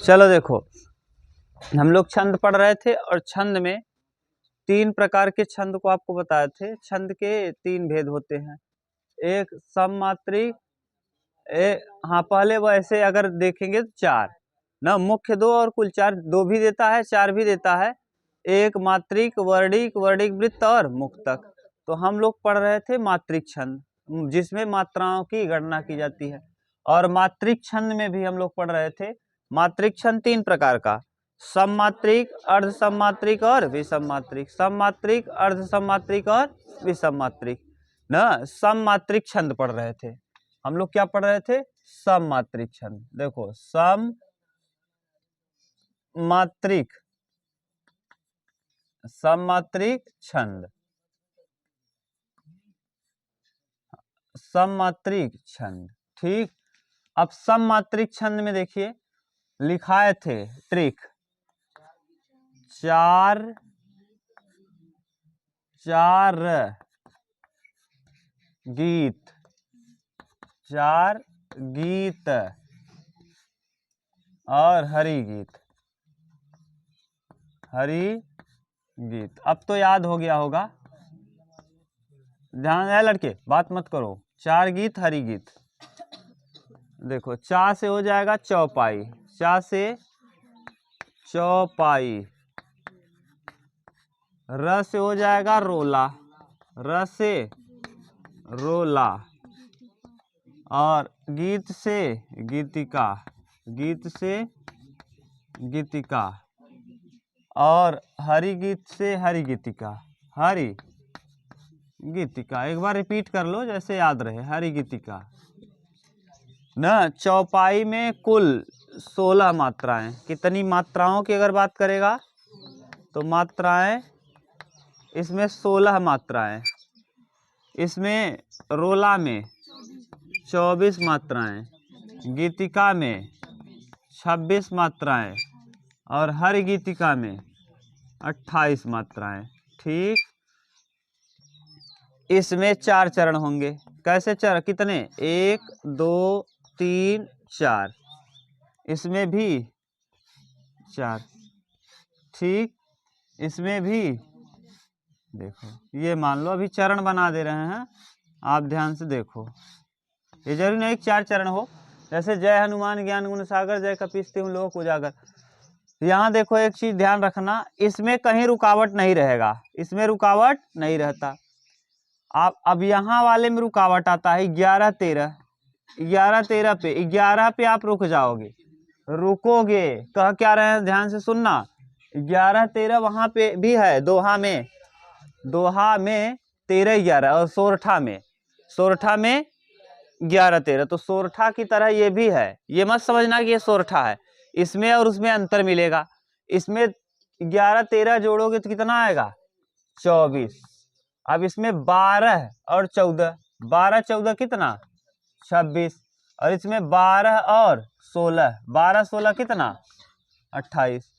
चलो देखो, हम लोग छंद पढ़ रहे थे और छंद में 3 प्रकार के छंद को आपको बताए थे। छंद के 3 भेद होते हैं, एक सममात्रिक, हाँ पहले वैसे अगर देखेंगे तो 4 ना, मुख्य 2 और कुल 4, 2 भी देता है 4 भी देता है, एक मात्रिक, वर्णिक, वर्णिक वृत्त और मुक्तक। तो हम लोग पढ़ रहे थे मात्रिक छंद, जिसमें मात्राओं की गणना की जाती है। और मात्रिक छंद में भी हम लोग पढ़ रहे थे मात्रिक छंद 3 प्रकार का, सममात्रिक, अर्ध सममात्रिक और विषम मात्रिक। सममात्रिक, अर्ध सममात्रिक और विषम मात्रिक ना। सममात्रिक छंद पढ़ रहे थे हम लोग। क्या पढ़ रहे थे? सममात्रिक छंद। देखो, सममात्रिक, सममात्रिक छंद, सममात्रिक छंद। ठीक, अब सममात्रिक छंद में देखिए लिखाए थे ट्रिक, 4 गीत, 4 गीत और हरि गीत, हरि गीत। अब तो याद हो गया होगा, ध्यान है लड़के, बात मत करो। 4 गीत, हरि गीत। देखो, चा से हो जाएगा चौपाई, चा से चौपाई, र से हो जाएगा रोला, र से रोला, और गीत से गीतिका, गीत से गीतिका, और हरि गीत से हरि गीतिका, हरि गीतिका। एक बार रिपीट कर लो जैसे याद रहे, हरि गीतिका न। चौपाई में कुल 16 मात्राएं। कितनी मात्राओं की अगर बात करेगा तो मात्राएं इसमें 16 मात्राएं, इसमें रोला में 24 मात्राएं, गीतिका में 26 मात्राएं और हर गीतिका में 28 मात्राएं। ठीक, इसमें 4 चरण होंगे। कैसे चरण? कितने? 1 2 3 4, इसमें भी 4। ठीक, इसमें भी देखो, ये मान लो अभी चरण बना दे रहे हैं, आप ध्यान से देखो। ये जरूरी नहीं 4 चरण हो, जैसे जय हनुमान ज्ञान गुण सागर, जय कपीस तिहुँ लोक उजागर। यहाँ देखो एक चीज ध्यान रखना, इसमें कहीं रुकावट नहीं रहेगा, इसमें रुकावट नहीं रहता। आप अब यहाँ वाले में रुकावट आता है 11 13, 11 13 पे, 11 पे आप रुक जाओगे, रुकोगे। कह क्या रहे हैं, ध्यान से सुनना। 11 13 वहां पे भी है, दोहा में, दोहा में 13 11, और सोरठा में, सोरठा में 11 13। तो सोरठा की तरह ये भी है, ये मत समझना कि ये सोरठा है, इसमें और उसमें अंतर मिलेगा। इसमें 11 13 जोड़ोगे तो कितना आएगा? 24। अब इसमें 12 और 14, 12 14 कितना? 26। और इसमें 12 और 16, 12 16 कितना? 28।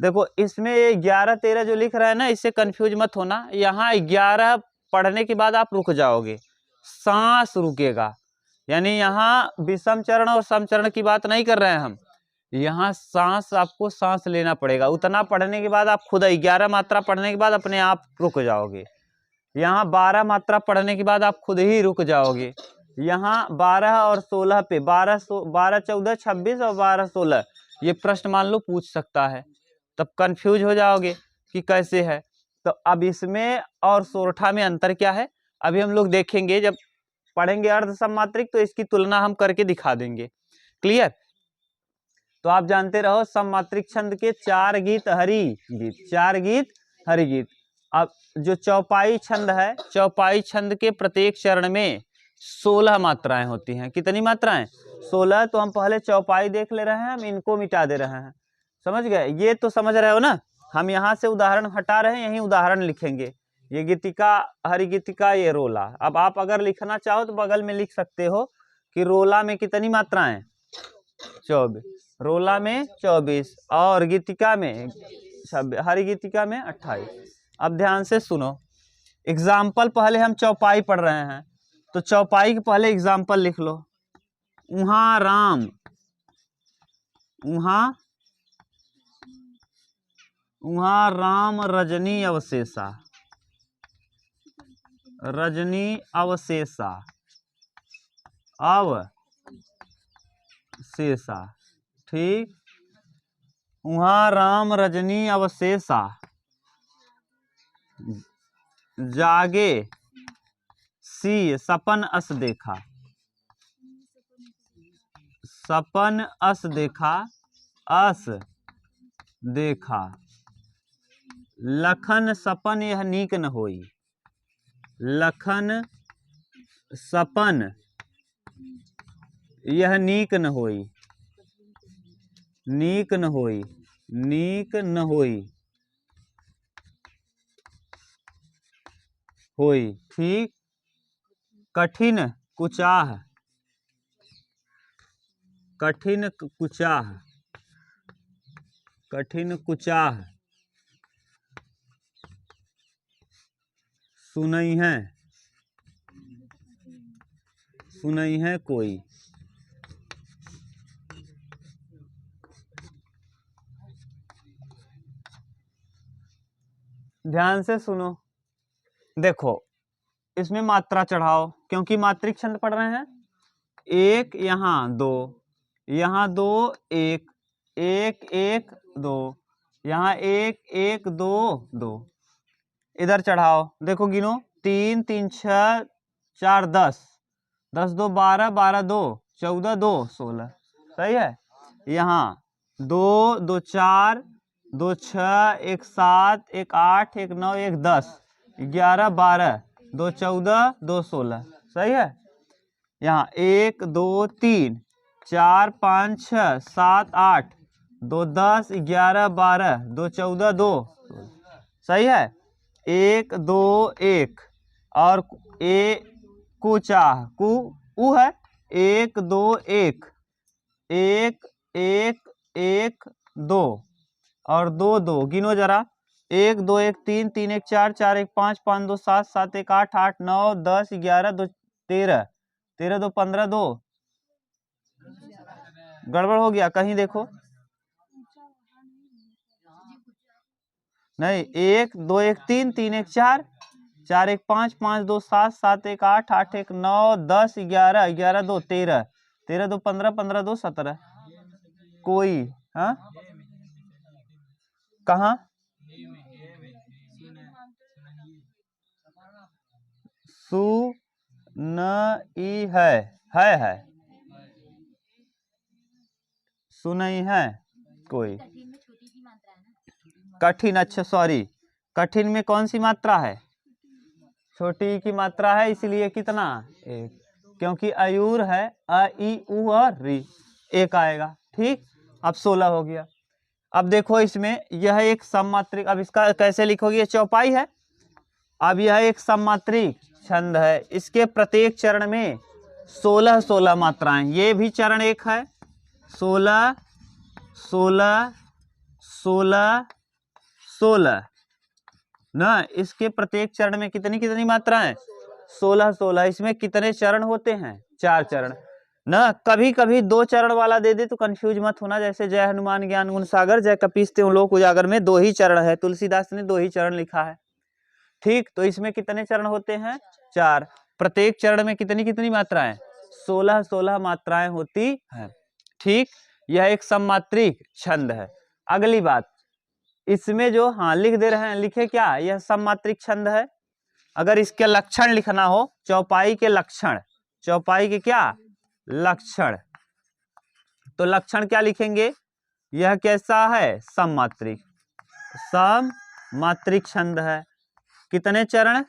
देखो, इसमें 11 13 जो लिख रहा है ना, इससे कंफ्यूज मत होना। यहाँ 11 पढ़ने के बाद आप रुक जाओगे, सांस रुकेगा। यानी यहाँ विषम चरण और सम चरण की बात नहीं कर रहे हैं हम, यहाँ सांस, आपको सांस लेना पड़ेगा। उतना पढ़ने के बाद आप खुद 11 मात्रा पढ़ने के बाद अपने आप रुक जाओगे। यहाँ 12 मात्रा पढ़ने के बाद आप खुद ही रुक जाओगे। यहाँ 12 और 16 पे, 12 14 26 और 12 16, ये प्रश्न मान लो पूछ सकता है, तब कंफ्यूज हो जाओगे कि कैसे है। तो अब इसमें और सोरठा में अंतर क्या है, अभी हम लोग देखेंगे। जब पढ़ेंगे अर्ध सममात्रिक तो इसकी तुलना हम करके दिखा देंगे। क्लियर? तो आप जानते रहो, सममात्रिक छंद के 4 गीत, हरि गीत, 4 गीत, हरि गीत। अब जो चौपाई छंद है, चौपाई छंद के प्रत्येक चरण में 16 मात्राएं होती हैं। कितनी मात्राएं? 16। तो हम पहले चौपाई देख ले रहे हैं, हम इनको मिटा दे रहे हैं। समझ गए? ये तो समझ रहे हो ना। हम यहाँ से उदाहरण हटा रहे हैं, यही उदाहरण लिखेंगे। ये गीतिका, हरि गीतिका, ये रोला। अब आप अगर लिखना चाहो तो बगल में लिख सकते हो कि रोला में कितनी मात्राएं? 24। रोला में 24 और गीतिका में 26, हरि गीतिका में 28। अब ध्यान से सुनो, एग्जाम्पल पहले हम चौपाई पढ़ रहे हैं, तो चौपाई के पहले एग्जाम्पल लिख लो। उहाँ राम, उहाँ वहाँ राम रजनी अवशेषा, रजनी अवशेषा, अवशेषा, ठीक। वहाँ राम रजनी अवशेषा, जागे सी सपन अस देखा, सपन अस देखा, अस देखा। लखन सपन यह नीक न होई, लखन सपन यह नीक न होई, नीक न होई, नीक न होई, होई, ठीक। कठिन कुचाह, कठिन कुचाह, कठिन कुचाह, सुनई है, सुनई है कोई। ध्यान से सुनो, देखो इसमें मात्रा चढ़ाओ क्योंकि मात्रिक छंद पढ़ रहे हैं। एक यहाँ दो, यहाँ दो एक, एक एक दो, यहाँ एक एक दो दो, इधर चढ़ाओ। देखो गिनो, 3 3 6 4 10, 10 2 12, 12 2 14, 2 16, सही है। यहाँ 2 2 4, 2 6, 1 7, 1 8, 1 9, 1 10, 11 12, 2 14, 2 16, सही है। यहाँ 1 2 3 4 5 6 7 8, 2 10, 11 12, 2 14, 2 सही है। 1 2 1 और ए कुचाह, कु उ है। 1 2 1, 1 1 1 2 और 2 2, गिनो जरा। 1 2 1 3 3 1 4 4 1 5 5 2 7 7 1 8 8 9 10 11 2 13, 13 2 15, 2 गड़बड़ हो गया कहीं, देखो नहीं। 1 2 1 3 3 1 4 4 1 5 5 2 7 7 1 8 8 1 9 10 11 11 2 13, 13 2 15 15 2 17, कोई। हाँ कहाँ, सु न ई है, सुनई है कोई। कठिन, अच्छा सॉरी, कठिन में कौन सी मात्रा है, छोटी की मात्रा है, इसलिए कितना, एक, क्योंकि अयूर है, अ ई उ और री, एक आएगा, ठीक। अब 16 हो गया। अब देखो इसमें यह एक सममात्रिक, अब इसका कैसे लिखोगे, ये चौपाई है। अब यह एक सममात्रिक छंद है, इसके प्रत्येक चरण में 16 16 मात्राएं, ये भी चरण एक है। 16 16 16 16 ना, इसके प्रत्येक चरण में कितनी कितनी मात्राएं, 16 16। इसमें कितने चरण होते हैं, 4 चरण ना। कभी कभी 2 चरण वाला दे दे तो कंफ्यूज मत होना, जैसे जय हनुमान ज्ञान गुण सागर, जय कपीस तिहुँ लोक उजागर में 2 ही चरण है, तुलसीदास ने 2 ही चरण लिखा है, ठीक। तो इसमें कितने चरण होते हैं, 4। प्रत्येक चरण में कितनी कितनी मात्राएं, 16 16 मात्राएं होती हैं, ठीक। यह एक सममात्रिक छंद है। अगली बात, इसमें जो हाँ लिख दे रहे हैं, लिखे क्या, यह सममात्रिक छंद है। अगर इसके लक्षण लिखना हो, चौपाई के लक्षण, चौपाई के क्या लक्षण, तो लक्षण क्या लिखेंगे, यह कैसा है, सममात्रिक, सममात्रिक छंद है। कितने चरण,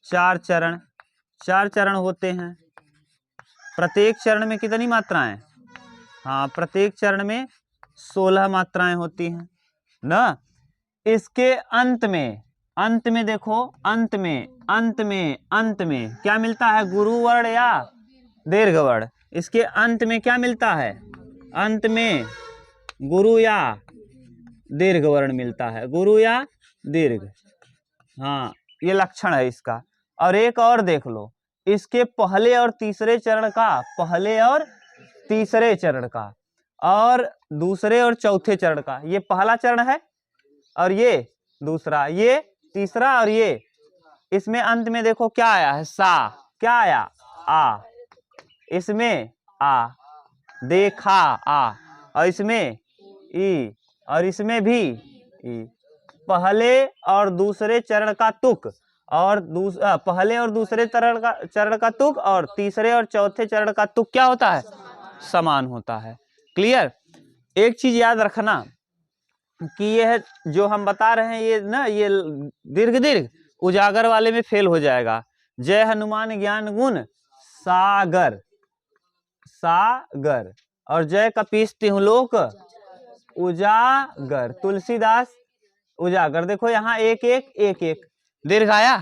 4 चरण, 4 चरण होते हैं। प्रत्येक चरण में कितनी मात्राएं, हाँ प्रत्येक चरण में 16 मात्राएं होती हैं ना। इसके अंत में देखो, अंत में क्या मिलता है, गुरु वर्ण या दीर्घ वर्ण। इसके अंत में क्या मिलता है, अंत में गुरु या दीर्घ वर्ण मिलता है, गुरु या दीर्घ, हाँ ये लक्षण है इसका। और एक और देख लो, इसके पहले और तीसरे चरण का, पहले और तीसरे चरण का, और दूसरे और चौथे चरण का, ये पहला चरण है और ये दूसरा, ये तीसरा और ये। इसमें अंत में देखो क्या आया है, सा, क्या आया, आ, इसमें आ, देखा आ, और इसमें ई, और इसमें भी ई। पहले और दूसरे चरण का तुक और पहले और दूसरे चरण का तुक और तीसरे और चौथे चरण का तुक क्या होता है, समान होता है। क्लियर। एक चीज याद रखना कि यह जो हम बता रहे हैं ये ना, ये दीर्घ दीर्घ उजागर वाले में फेल हो जाएगा। जय हनुमान ज्ञान गुण सागर, सागर, और जय कपीस तिहुलोक उजागर, तुलसीदास उजागर। देखो यहाँ एक एक एक एक, दीर्घ आया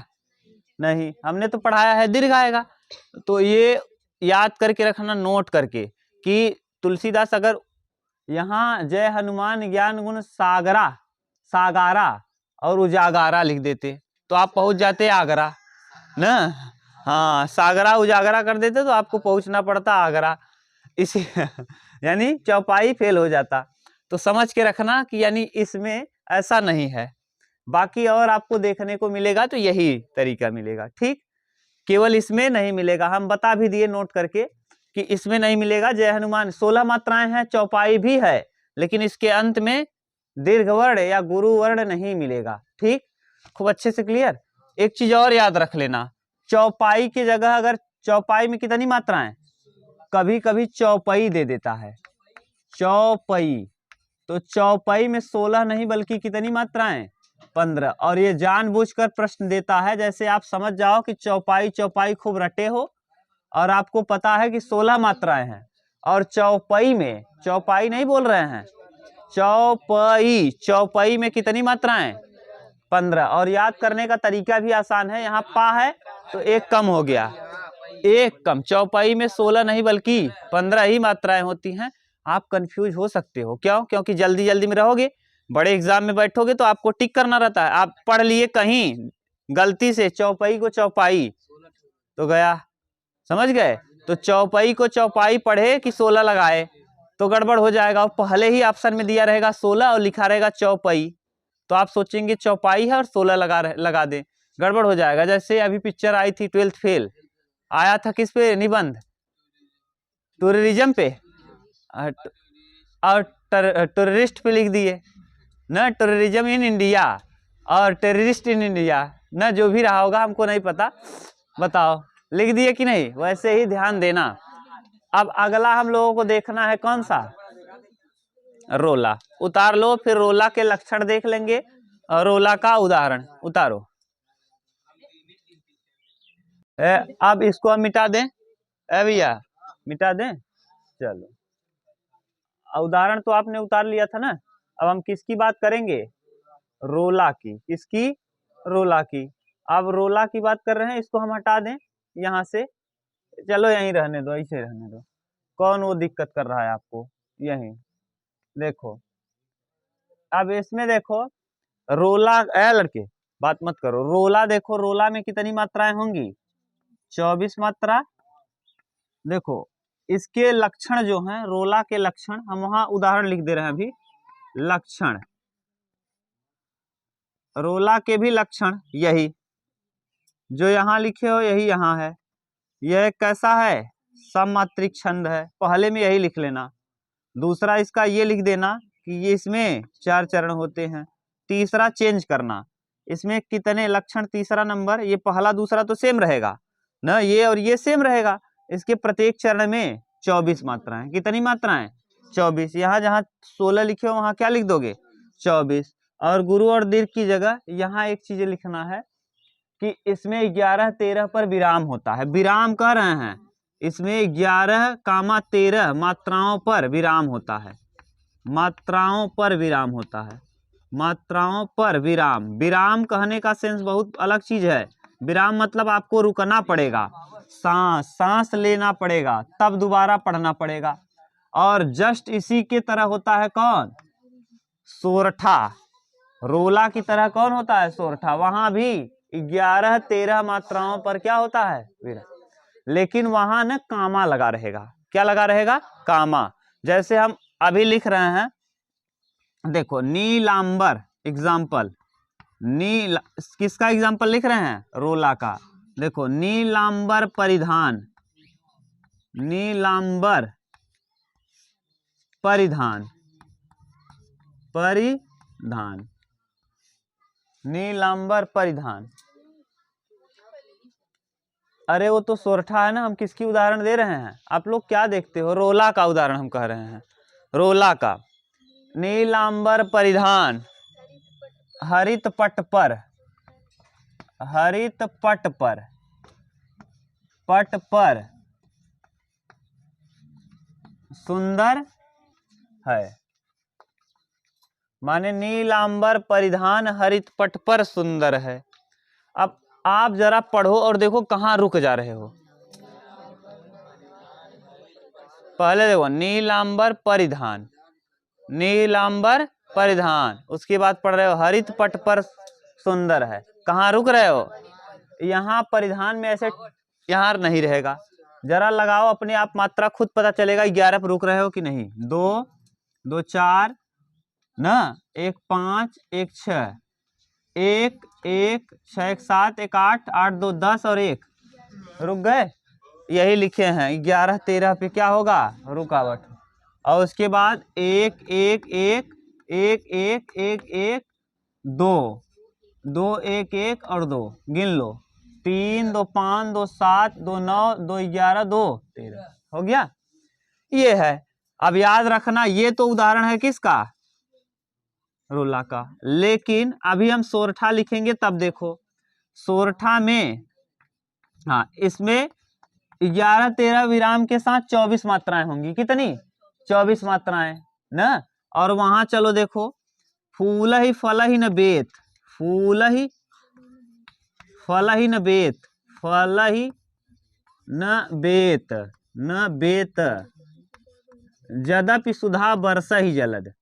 नहीं, हमने तो पढ़ाया है दीर्घ आएगा। तो ये याद करके रखना, नोट करके, कि तुलसीदास अगर यहाँ जय हनुमान ज्ञान गुण सागरा, सागारा और उजागारा लिख देते तो आप पहुंच जाते आगरा ना। हाँ, सागरा उजागरा कर देते तो आपको पहुंचना पड़ता आगरा, इसी यानी चौपाई फेल हो जाता। तो समझ के रखना कि यानी इसमें ऐसा नहीं है, बाकी और आपको देखने को मिलेगा तो यही तरीका मिलेगा। ठीक, केवल इसमें नहीं मिलेगा, हम बता भी दिए नोट करके कि इसमें नहीं मिलेगा। जय हनुमान 16 मात्राएं हैं, चौपाई भी है, लेकिन इसके अंत में दीर्घ वर्ण या गुरु वर्ण नहीं मिलेगा। ठीक, खूब अच्छे से क्लियर। एक चीज और याद रख लेना, चौपाई की जगह अगर चौपाई में कितनी मात्राएं, कभी कभी चौपाई दे देता है, चौपाई, तो चौपाई में 16 नहीं बल्कि कितनी मात्राएं, 15। और ये जानबूझकर प्रश्न देता है, जैसे आप समझ जाओ कि चौपाई चौपाई खूब रटे हो और आपको पता है कि 16 मात्राएं हैं, और चौपाई में, चौपाई नहीं बोल रहे हैं, चौपाई, चौपाई में कितनी मात्राएं, 15। और याद करने का तरीका भी आसान है, यहाँ पा है तो एक कम हो गया, एक कम। चौपाई में 16 नहीं बल्कि 15 ही मात्राएं होती हैं। आप कंफ्यूज हो सकते हो, क्यों? क्योंकि जल्दी जल्दी में रहोगे, बड़े एग्जाम में बैठोगे तो आपको टिक करना रहता है। आप पढ़ लिए कहीं गलती से चौपाई को चौपाई तो गया, समझ गए? तो चौपाई को चौपाई पढ़े कि 16 लगाए तो गड़बड़ हो जाएगा। और पहले ही ऑप्शन में दिया रहेगा 16 और लिखा रहेगा चौपाई, तो आप सोचेंगे चौपाई है और 16 लगा दे, गड़बड़ हो जाएगा। जैसे अभी पिक्चर आई थी 12th फेल, आया था किस पे, निबंध, टूरिज्म पे, और टेररिस्ट पे लिख दिए ना, टूरिज्म इन इंडिया और टेररिस्ट इन इंडिया ना, जो भी रहा होगा हमको नहीं पता, बताओ लिख दिए कि नहीं? वैसे ही ध्यान देना। अब अगला हम लोगों को देखना है कौन सा, रोला। उतार लो, फिर रोला के लक्षण देख लेंगे और रोला का उदाहरण उतारो। अब इसको हम मिटा दें, भैया मिटा दें, चलो। उदाहरण तो आपने उतार लिया था ना, अब हम किसकी बात करेंगे, रोला की। किसकी, रोला की। अब रोला की बात कर रहे हैं, इसको हम हटा दें यहाँ से, चलो यहीं रहने दो, ऐसे रहने दो, कौन वो दिक्कत कर रहा है आपको, यहीं देखो। अब इसमें देखो रोला, लड़के बात मत करो, रोला देखो, रोला में कितनी मात्राएं होंगी, 24 मात्रा। देखो इसके लक्षण जो हैं, रोला के लक्षण, हम वहां उदाहरण लिख दे रहे हैं अभी, लक्षण, रोला के भी लक्षण यही जो यहाँ लिखे हो, यही यहाँ है। यह कैसा है, सममात्रिक छंद है, पहले में यही लिख लेना। दूसरा इसका ये लिख देना कि ये इसमें 4 चरण होते हैं। तीसरा चेंज करना, इसमें कितने लक्षण, तीसरा नंबर, ये पहला दूसरा तो सेम रहेगा ना, ये और ये सेम रहेगा। इसके प्रत्येक चरण में 24 मात्राएं, कितनी मात्राएं, 24। यहाँ जहाँ 16 लिखे हो वहां क्या लिख दोगे, 24। और गुरु और दीर्घ की जगह यहाँ एक चीज लिखना है कि इसमें 11-13 पर विराम होता है। विराम कह रहे हैं, इसमें 11, 13 मात्राओं पर विराम होता है, मात्राओं पर विराम होता है, मात्राओं पर विराम। विराम कहने का सेंस बहुत अलग चीज है। विराम मतलब आपको रुकना पड़ेगा, सांस लेना पड़ेगा, तब दोबारा पढ़ना पड़ेगा। और जस्ट इसी के तरह होता है कौन, सोरठा। रोला की तरह कौन होता है, सोरठा। वहां भी 11-13 मात्राओं पर क्या होता है, विराम। लेकिन वहां न कामा लगा रहेगा, क्या लगा रहेगा, कामा। जैसे हम अभी लिख रहे हैं, देखो नीलांबर, एग्जाम्पल नील, किसका एग्जाम्पल लिख रहे हैं? रोला का। देखो नीलांबर परिधान, नीलांबर परिधान, परिधान, नीलांबर परिधान। अरे वो तो सोरठा है ना, हम किसकी उदाहरण दे रहे हैं? आप लोग क्या देखते हो? रोला का उदाहरण हम कह रहे हैं, रोला का। नीलांबर परिधान हरित पट पर, हरित पट पर, पट पर सुंदर है। माने नीलांबर परिधान हरित पट पर सुंदर है। अब आप जरा पढ़ो और देखो कहाँ रुक जा रहे हो। पहले देखो नीलांबर परिधान, नीलांबर परिधान, उसके बाद पढ़ रहे हो हरित पट पर सुंदर है। कहाँ रुक रहे हो? यहाँ परिधान में ऐसे यहाँ नहीं रहेगा। जरा लगाओ अपने आप मात्रा, खुद पता चलेगा 11 पर रुक रहे हो कि नहीं। 2 2 4 ना, 1 5 1 6, 1 1 6 1 7 1 8 8 2 10 और 1 रुक गए। यही लिखे हैं 11 13 पे क्या होगा? रुकावट। और उसके बाद 1 1 1 1 1 1 1 2 2 1 1 और 2 गिन लो। 3 2 5 2 7 2 9 2 11 2 13 हो गया। ये है। अब याद रखना ये तो उदाहरण है किसका? रोला का। लेकिन अभी हम सोरठा लिखेंगे तब देखो। सोरठा में हाँ, इसमें 11 13 विराम के साथ 24 मात्राएं होंगी। कितनी? 24 मात्राएं ना। और वहां चलो देखो, फूल ही फल ही न बेत, फूल ही फल ही न बेत, फल ही न बेत, न बेत, जदपि सुधा बरस ही जलद,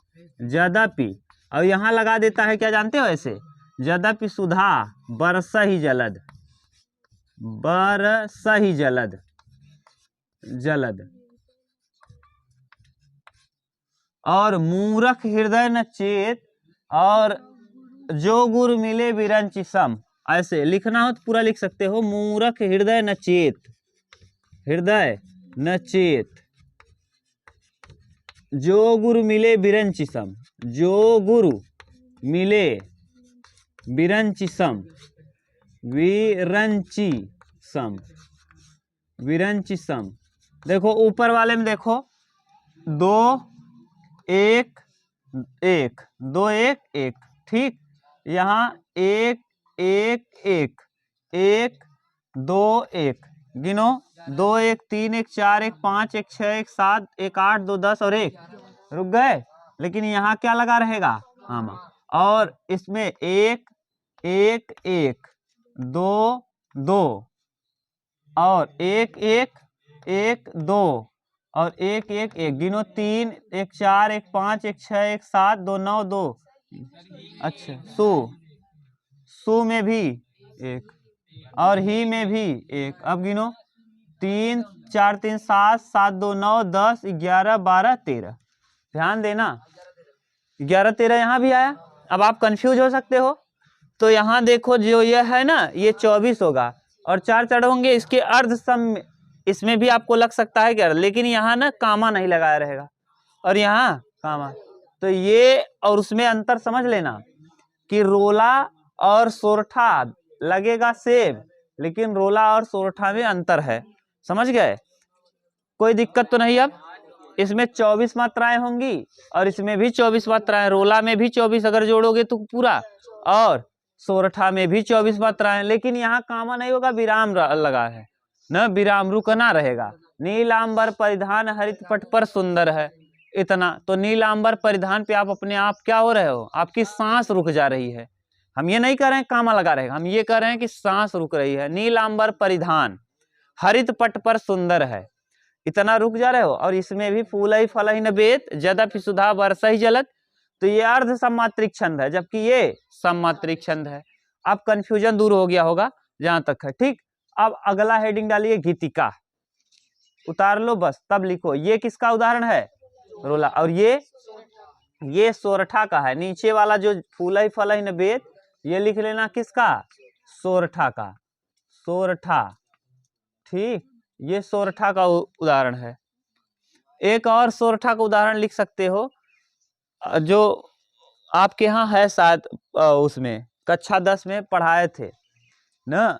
जदपि। और यहाँ लगा देता है क्या जानते हो? ऐसे जदपि सुधा बरस ही जलद, बरस ही जलद, जलद। और मूरख हृदय न चेत, और जो गुर मिले विरंचि सम। ऐसे लिखना हो तो पूरा लिख सकते हो। मूरख हृदय न चेत, हृदय न चेत, जो गुरु मिले विरंचि सम, जो गुरु मिले विरंचि सम, विरंचि सम, विरंचि सम। देखो ऊपर वाले में देखो 2 1 1 2 1 1, ठीक। यहाँ 1 1 1 1 2 1 गिनो। 2 1 3 1 4 1 5 1 6 1 7 1 8 2 10 और 1 रुक गए। लेकिन यहाँ क्या लगा रहेगा? हाँ। और इसमें 1 1 1 2 2 और 1 1 1 2 और 1 1 1 गिनो। 3 1 4 1 5 1 6 1 7 2 9 2। अच्छा, सु, सु में भी 1 और ही में भी 1। अब गिनो 3 4 3 7 7 2 9 10 11 12 13। ध्यान देना 11 13 यहाँ भी आया। अब आप कंफ्यूज हो सकते हो, तो यहाँ देखो जो यह है ना, ये 24 होगा और 4 4 होंगे। इसके अर्ध सम इसमें भी आपको लग सकता है क्या? लेकिन यहाँ ना कामा नहीं लगाया रहेगा और यहाँ कामा। तो ये और उसमें अंतर समझ लेना कि रोला और सोरठा लगेगा सेम, लेकिन रोला और सोरठा में अंतर है। समझ गए? कोई दिक्कत तो नहीं। अब इसमें 24 मात्राएं होंगी और इसमें भी 24 मात्राएं। रोला में भी 24 अगर जोड़ोगे तो पूरा, और सोरठा में भी 24 मात्राएं। लेकिन यहाँ कामा नहीं होगा, विराम लगा है न, विराम रुकना रहेगा। नीलांबर परिधान हरित पट पर सुंदर है, इतना। तो नीलांबर परिधान पे आप अपने आप क्या हो रहे हो? आपकी सांस रुक जा रही है। हम ये नहीं कह रहे हैं कामा लगा रहेगा, हम ये कह रहे हैं कि सांस रुक रही है। नीलांबर परिधान हरित पट पर सुंदर है, इतना रुक जा रहे हो। और इसमें भी फूल ही फल ही न बेत, जदपि सुधा बरस ही जलद। तो ये अर्ध सम्मात्रिक छंद है, जबकि ये सम्मात्रिक छंद है। अब कंफ्यूजन दूर हो गया होगा जहां तक है, ठीक। अब अगला हेडिंग डालिए गीतिका, उतार लो बस, तब लिखो। ये किसका उदाहरण है? रोला। और ये ये सोरठा का है, नीचे वाला जो फूलई फलई न बेत, ये लिख लेना किसका, सोरठा का, सोरठा। ठीक, ये सोरठा का उदाहरण है। एक और सोरठा का उदाहरण लिख सकते हो, जो आपके यहाँ है शायद, उसमें कक्षा 10 में पढ़ाए थे ना,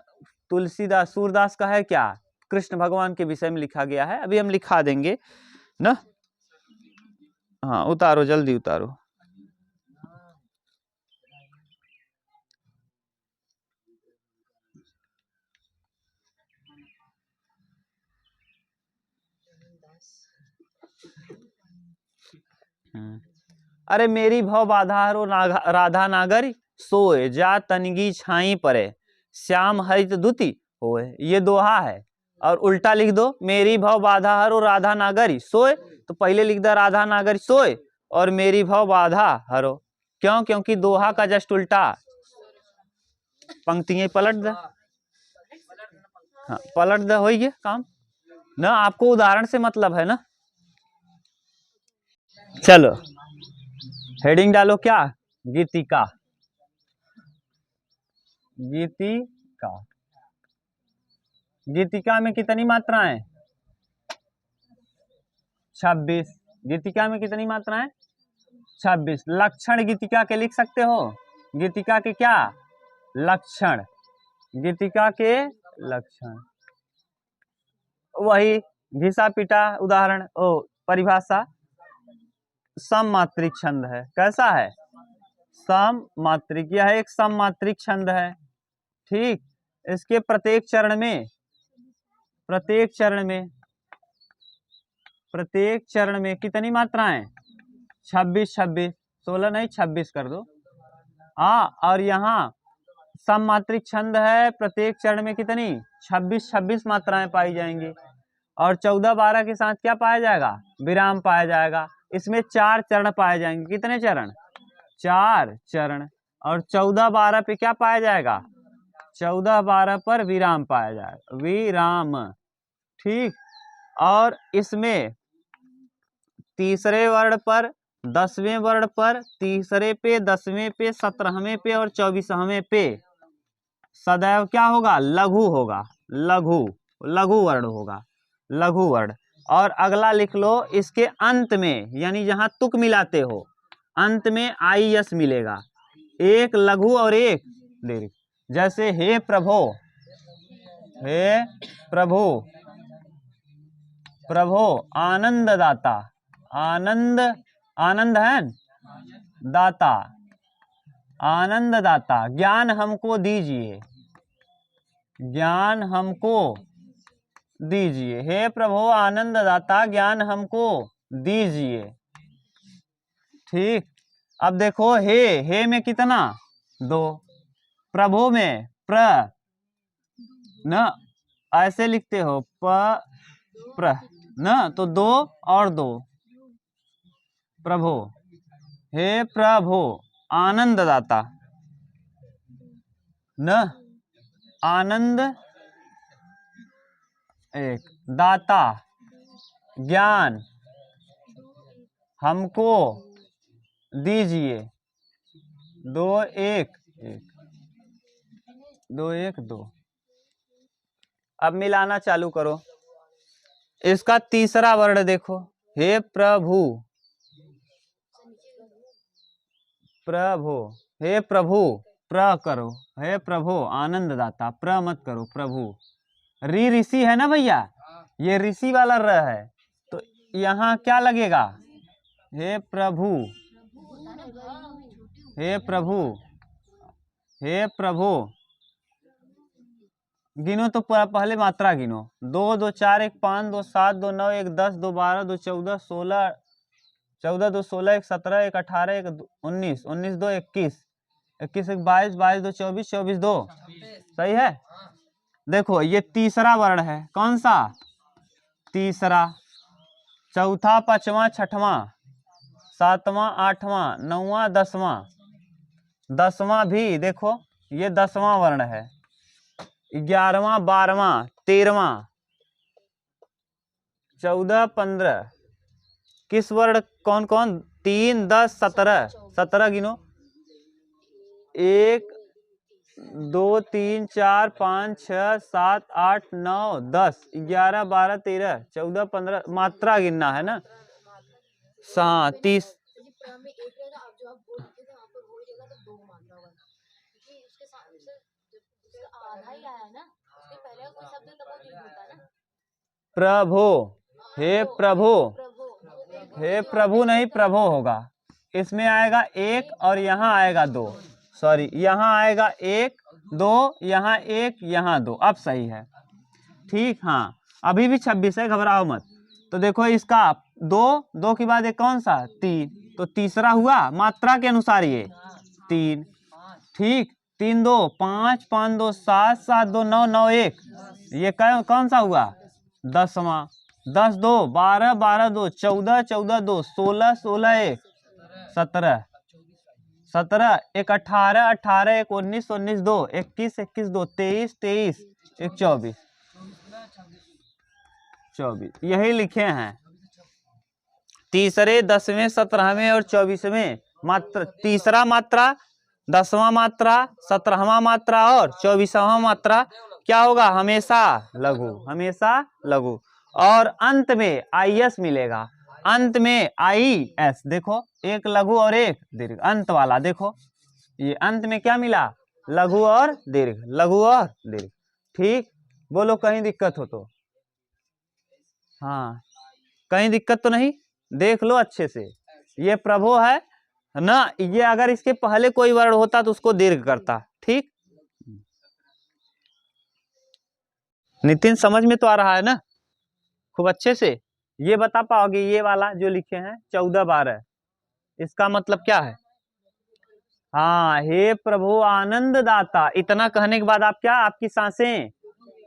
तुलसीदास सूरदास का है क्या, कृष्ण भगवान के विषय में लिखा गया है, अभी हम लिखा देंगे ना। हाँ उतारो, जल्दी उतारो। अरे मेरी भव बाधा हरो राधा नागरी, सोए जा तनगी छाई परे, श्याम हरित दुति होए। ये दोहा है, और उल्टा लिख दो, मेरी भव बाधा हरो राधा नागरी सोए, तो पहले लिख दो राधा नागरी सोए, और मेरी भव बाधा हरो। क्यों? क्योंकि दोहा का जस्ट उल्टा, पंक्तियां पलट दे। हाँ पलट दे, हो गया काम ना। आपको उदाहरण से मतलब है ना। चलो हेडिंग डालो, क्या, गीतिका, गीतिका। गीतिका में कितनी मात्राएं, 26। गीतिका में कितनी मात्राएं, 26। लक्षण गीतिका के लिख सकते हो, गीतिका के क्या लक्षण, गीतिका के लक्षण, वही घिसा पिटा उदाहरण, ओ परिभाषा, सममात्रिक छंद है। कैसा है, सममात्रिक, यह एक सममात्रिक छंद है। ठीक, इसके प्रत्येक चरण में, प्रत्येक चरण में कितनी मात्राएं, 26 26, 16 नहीं 26 कर दो। हाँ, और यहाँ सममात्रिक छंद है, प्रत्येक चरण में कितनी 26 26 मात्राएं पाई जाएंगी, और 14 12 के साथ क्या पाया जाएगा, विराम पाया जाएगा। इसमें 4 चरण पाए जाएंगे। कितने चरण, 4 चरण, और 14 12 पे क्या पाया जाएगा, 14 12 पर विराम पाया जाएगा, विराम। ठीक, और इसमें तीसरे वर्ण पर, 10वें वर्ण पर, तीसरे पे, 10वें पे, 17वें पे और 24वें पे सदैव क्या होगा, लघु होगा, लघु, लघु वर्ण होगा, लघु वर्ण। और अगला लिख लो, इसके अंत में, यानी जहां तुक मिलाते हो, अंत में IS मिलेगा, एक लघु और एक दीर्घ। जैसे हे प्रभो, हे प्रभु, प्रभो आनंद दाता, आनंद, आनंद है दाता, आनंद दाता, ज्ञान हमको दीजिए, ज्ञान हमको दीजिए, हे प्रभु आनंद दाता ज्ञान हमको दीजिए। ठीक, अब देखो हे में कितना, 2, प्रभु में प्र न, ऐसे लिखते हो प्र न, तो 2 और 2, प्रभु, हे प्रभु आनंद दाता न, आनंद एक, दाता ज्ञान हमको दीजिए, 2 1 1, 2 1 2। अब मिलाना चालू करो। इसका तीसरा वर्ण देखो, हे प्रभु, प्रभु, हे प्रभु, प्र करो, हे प्रभु आनंद दाता, प्र मत करो, प्रभु। ऋषि है ना भैया, ये ऋषि वाला र है, तो यहाँ क्या लगेगा, हे प्रभु, हे प्रभु, हे प्रभु। गिनो तो पहले मात्रा गिनो, 2 2 4 1 5 2 7 2 9 1 10 2 12 2 14 16 14 2 16 1 17 1 18 1 19 19 2 21 21 1 22 22 2 24 24 2, सही है। देखो ये तीसरा वर्ण है, कौन सा, तीसरा। चौथा, पांचवा, छठवां, सातवां, आठवां, नौवां, 10वां, 10वां भी देखो ये 10वां वर्ण है, 11वां, 12वां, 13वां, 14 15, किस वर्ण, कौन कौन, 3 10 17, 17 गिनो। 1 2 3 4 5 6 7 8 9 10 11 12 13 14 15 मात्रा गिनना है ना। 30 प्रभु, हे प्रभु, हे प्रभु नहीं प्रभु होगा। इसमें आएगा 1 और यहाँ आएगा 2, सॉरी यहाँ आएगा 1 2, यहाँ 1 यहाँ 2, अब सही है। ठीक, हाँ अभी भी 26 है, घबराओ मत। तो देखो इसका 2 2 के बाद एक कौन सा 3, तो तीसरा हुआ मात्रा के अनुसार ये 3। ठीक, 3 2 5 5 2 7 7 2 9 9 1, ये कौन सा हुआ 10वां। 10 2 12 12 2 14 14 2 16 16 1 17 17 1 18 18 1 19 19 2 21 21 2 23 23 1 24 24, यही लिखे हैं। तीसरे 10वें 17वें और 24वें मात्रा, तीसरा मात्रा 10वां मात्रा 17वां मात्रा और 24वां मात्रा क्या होगा, हमेशा लघु, हमेशा लघु। और अंत में IS मिलेगा, अंत में IS, देखो एक लघु और एक दीर्घ, अंत वाला देखो ये अंत में क्या मिला, लघु और दीर्घ, लघु और दीर्घ। ठीक, बोलो कहीं दिक्कत हो तो। हाँ कहीं दिक्कत तो नहीं, देख लो अच्छे से। ये प्रभु है ना, ये अगर इसके पहले कोई वर्ण होता तो उसको दीर्घ करता। ठीक, नितिन समझ में तो आ रहा है ना खूब अच्छे से। ये बता पाओगे ये वाला जो लिखे हैं 14 12, इसका मतलब क्या है। हाँ, हे प्रभु आनंद दाता, इतना कहने के बाद आप क्या, आपकी सांसें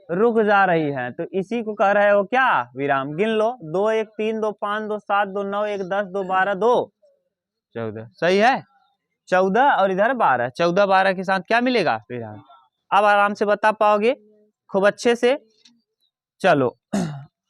रुक जा रही है, तो इसी को कह रहे हो क्या, विराम। गिन लो, 2 1 3 2 5 2 7 2 9 1 10 2 12 2 14, सही है 14 और इधर 12, 14 12 के साथ क्या मिलेगा, विराम। अब आराम से बता पाओगे खूब अच्छे से। चलो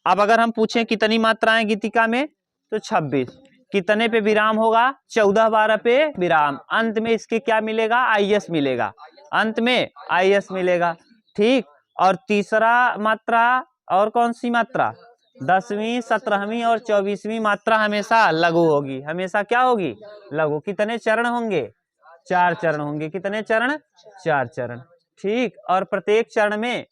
अब अगर हम पूछें कितनी मात्राएं गीतिका में, तो 26। कितने पे विराम होगा, 14 12 पे विराम, अंत में इसके क्या मिलेगा, IS मिलेगा, अंत में IS मिलेगा। ठीक, और तीसरा मात्रा और कौन सी मात्रा, 10वीं 17वीं और 24वीं मात्रा हमेशा लघु होगी, हमेशा क्या होगी, लघु। कितने चरण होंगे, 4 चरण होंगे। कितने चरण, 4 चरण। ठीक, और प्रत्येक चरण में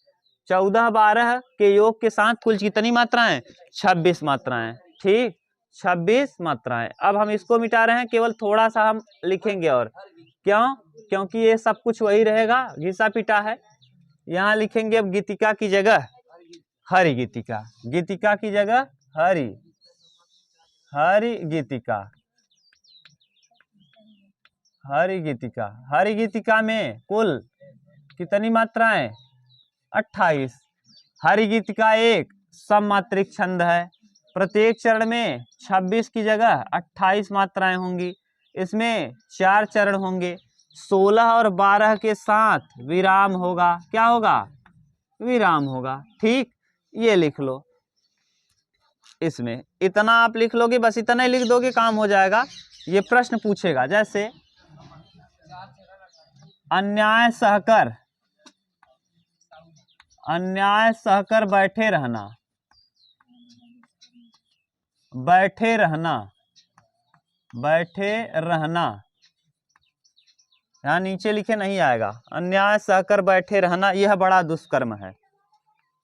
14 12 के योग के साथ कुल कितनी मात्राएं, 26 मात्राएं। ठीक, 26 मात्राएं। अब हम इसको मिटा रहे हैं, केवल थोड़ा सा हम लिखेंगे, और क्यों, क्योंकि ये सब कुछ वही रहेगा, घिसा पिटा है। यहाँ लिखेंगे अब गीतिका की जगह हरि गीतिका, गीतिका की जगह हरि, हरि गीतिका, हरि गीतिका। हरि गीतिका में कुल कितनी मात्राएं, 28। हरि गीतिका एक सममात्रिक छंद है, प्रत्येक चरण में 26 की जगह 28 मात्राएं होंगी। इसमें 4 चरण होंगे, 16 और 12 के साथ विराम होगा, क्या होगा, विराम होगा। ठीक, ये लिख लो, इसमें इतना आप लिख लोगे, बस इतना ही लिख दोगे काम हो जाएगा। ये प्रश्न पूछेगा, जैसे अन्याय सहकर, अन्याय सहकर बैठे रहना, बैठे रहना, बैठे रहना, यहाँ नीचे लिखे नहीं आएगा, अन्याय सहकर बैठे रहना, यह बड़ा दुष्कर्म है।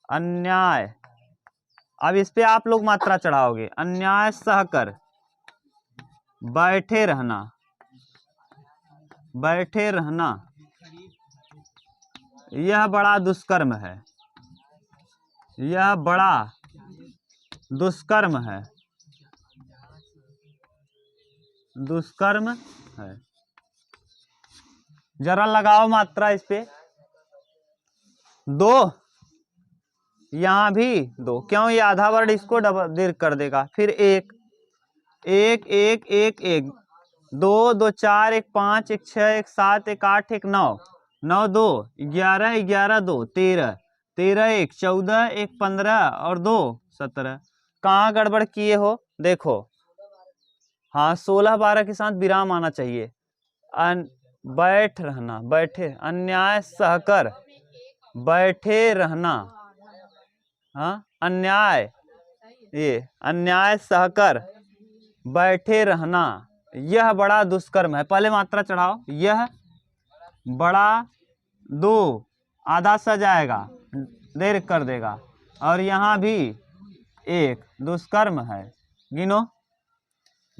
अन्याय, अब इस पे आप लोग मात्रा चढ़ाओगे, अन्याय सहकर बैठे रहना, बैठे रहना, यह बड़ा दुष्कर्म है, यह बड़ा दुष्कर्म है, दुष्कर्म है। जरा लगाओ मात्रा इस पे, 2, यहां भी 2, क्यों, ये आधा वर्ड इसको डबल दीर्घ कर देगा। फिर 1 1 1 1 1 2 2 4 1 5 1 6 1 7 1 8 1 9 9 2 11 11 2 13 13 1 14 1 15 और 2 17। कहाँ गड़बड़ किए हो, देखो हाँ 16 12 के साथ विराम आना चाहिए। बैठ रहना, बैठे, अन्याय सहकर बैठे रहना। हाँ अन्याय, ये अन्याय सहकर बैठे रहना यह बड़ा दुष्कर्म है। पहले मात्रा चढ़ाओ, यह बड़ा, दो आधा सा जाएगा, देर कर देगा, और यहाँ भी एक दुष्कर्म है। गिनो,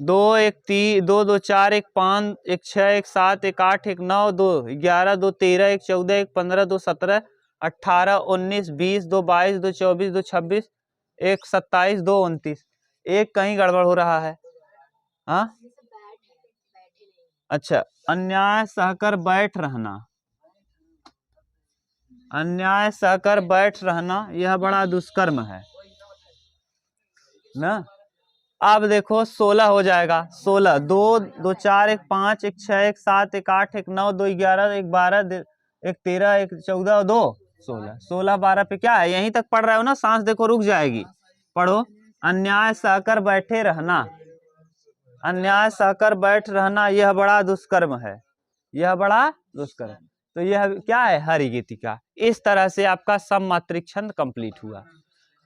2 1 3 2 2 4 1 5 1 6 1 7 1 8 1 9 2 11 2 13 1 14 1 15 2 17 18 19 20 2 22 2 24 2 26 1 27 2 29। एक कहीं गड़बड़ हो रहा है। हाँ अच्छा, अन्याय सहकर बैठ रहना, अन्याय सहकर बैठ रहना यह बड़ा दुष्कर्म है ना। अब देखो 16 हो जाएगा, 16 2 2 4 1 5 1 6 1 7 1 8 1 9 2 11 1 12 1 13 1 14 2 16। 16 12 पे क्या है, यहीं तक पढ़ रहे हो ना, सांस देखो रुक जाएगी। पढ़ो, अन्याय सहकर बैठे रहना, अन्याय सहकर बैठ रहना यह बड़ा दुष्कर्म है, यह बड़ा दुष्कर्म। तो यह क्या है, हरिगीतिका। इस तरह से आपका सममात्रिक छंद कंप्लीट हुआ।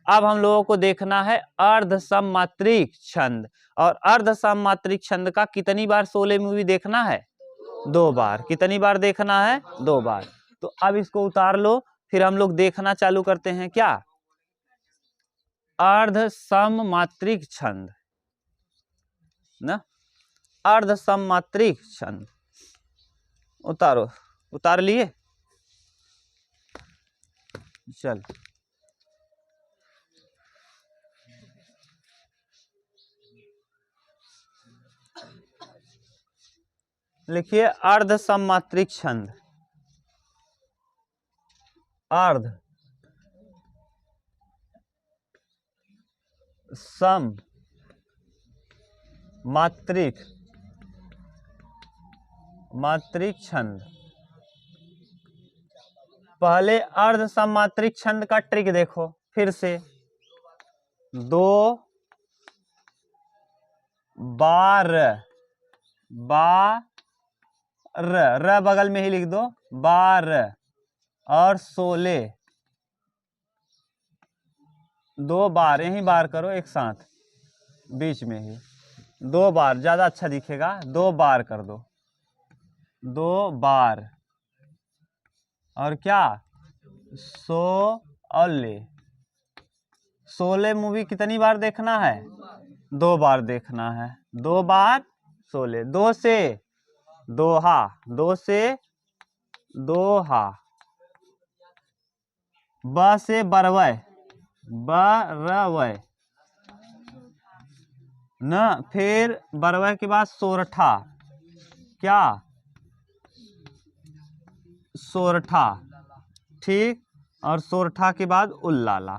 अब हम लोगों को देखना है अर्ध सममात्रिक छंद, और अर्ध सममात्रिक छंद का कितनी बार शोले मूवी देखना है, 2 बार। कितनी बार देखना है, 2 बार। तो अब इसको उतार लो, फिर हम लोग देखना चालू करते हैं क्या, अर्ध सममात्रिक छंद ना, अर्ध सममात्रिक छंद। उतारो, उतार लिए, चल लिखिए अर्ध सममात्रिक छंद, अर्ध सम मात्रिक छंद। पहले अर्ध सममात्रिक छंद का ट्रिक देखो फिर से, 2 बार, र बगल में ही लिख दो, बार, और शोले 2 बार, यही बार करो एक साथ, बीच में ही 2 बार ज्यादा अच्छा दिखेगा, 2 बार कर दो, 2 बार। और क्या, सो और ले। शोले मूवी कितनी बार देखना है, 2 बार देखना है, 2 बार शोले। 2 से दोहा, 2 से दोहा, ब से बरवय, बरवय न, फिर बरवय के बाद सोरठा, क्या, सोरठा, ठीक। और सोरठा के बाद उल्लाला,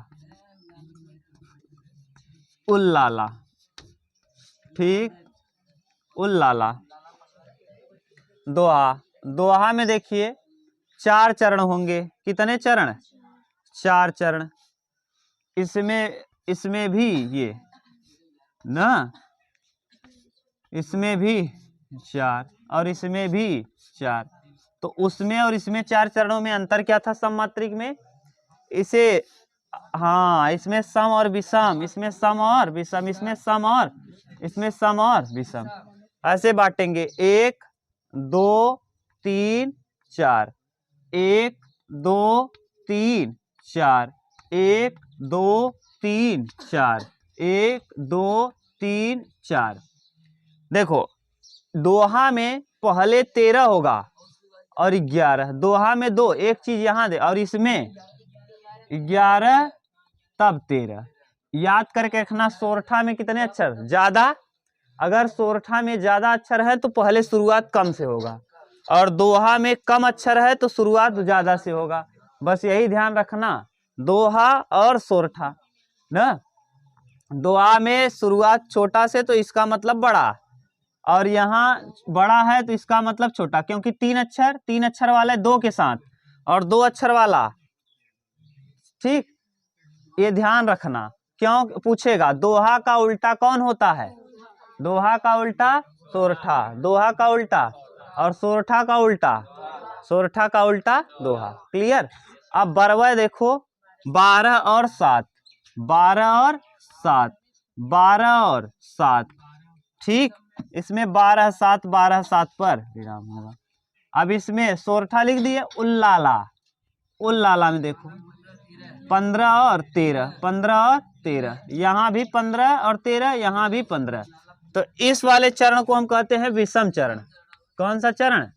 उल्लाला, ठीक, उल्लाला। दोहा, दोहा में देखिए 4 चरण होंगे। कितने चरण, 4 चरण। इसमें भी ये ना, इसमें भी 4 और इसमें भी 4। तो उसमें और इसमें 4 चरणों में अंतर क्या था सममात्रिक में, इसे, हाँ इसमें सम और विषम, इसमें सम और विषम, इसमें सम और, इसमें सम और विषम, ऐसे बांटेंगे 1 2 3 4, 1 2 3 4, 1 2 3 4, 1 2 3 4। देखो दोहा में पहले 13 होगा और 11, दोहा में 2, एक चीज यहां दे, और इसमें 11 तब 13। याद करके रखना, सोरठा में कितने अक्षर ज्यादा, अगर सोरठा में ज्यादा अक्षर है तो पहले शुरुआत कम से होगा, और दोहा में कम अक्षर है तो शुरुआत ज्यादा से होगा। बस यही ध्यान रखना, दोहा और सोरठा ना। दोहा में शुरुआत छोटा से तो इसका मतलब बड़ा, और यहाँ बड़ा है तो इसका मतलब छोटा, क्योंकि 3 अक्षर वाला है 2 के साथ, और 2 अक्षर वाला, ठीक। ये ध्यान रखना, क्यों पूछेगा दोहा का उल्टा कौन होता है, दोहा का उल्टा सोरठा, दोहा का उल्टा, और सोरठा का उल्टा, सोरठा का उल्टा दोहा। क्लियर। अब बरवा देखो, 12 और 7, 12 और 7, 12 और 7, ठीक। इसमें 12 7, 12 7 पर विराम होगा। अब इसमें सोरठा लिख दिए, उल्लाला, उल्लाला में देखो 15 और 13, 15 और 13, यहाँ भी 15 और 13, यहाँ भी 15। तो इस वाले चरण को हम कहते हैं विषम चरण। कौन सा चरण?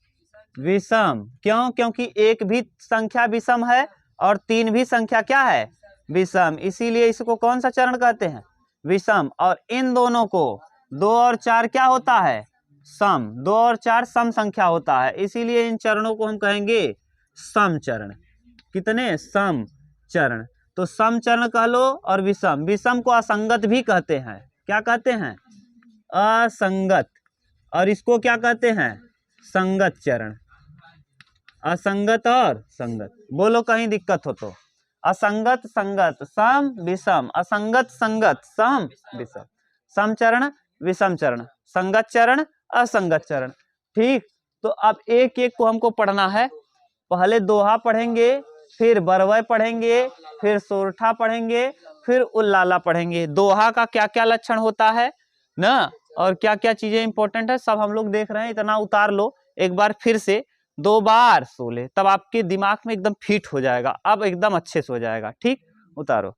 विषम। क्यों? क्योंकि एक भी संख्या विषम है और 3 भी संख्या क्या है? विषम। इसीलिए इसको कौन सा चरण कहते हैं? विषम। और इन दोनों को 2 और 4 क्या होता है? सम। 2 और 4 सम संख्या होता है, इसीलिए इन चरणों को हम कहेंगे सम चरण। कितने? सम चरण। तो सम चरण कह लो और विषम। विषम को असंगत भी कहते हैं। क्या कहते हैं? असंगत। और इसको क्या कहते हैं? संगत चरण। असंगत और संगत। बोलो कहीं दिक्कत हो तो। असंगत संगत सम विषम, असंगत संगत सम विषम। सम चरण, विषम चरण, संगत चरण, असंगत चरण। ठीक। तो अब एक एक को हमको पढ़ना है। पहले दोहा पढ़ेंगे, फिर बरवय पढ़ेंगे, फिर सोरठा पढ़ेंगे, फिर उल्लाला पढ़ेंगे। दोहा का क्या क्या लक्षण होता है ना, और क्या क्या चीजें इंपॉर्टेंट है, सब हम लोग देख रहे हैं। इतना उतार लो एक बार, फिर से 2 बार सो ले, तब आपके दिमाग में एकदम फिट हो जाएगा। अब एकदम अच्छे से हो जाएगा। ठीक, उतारो।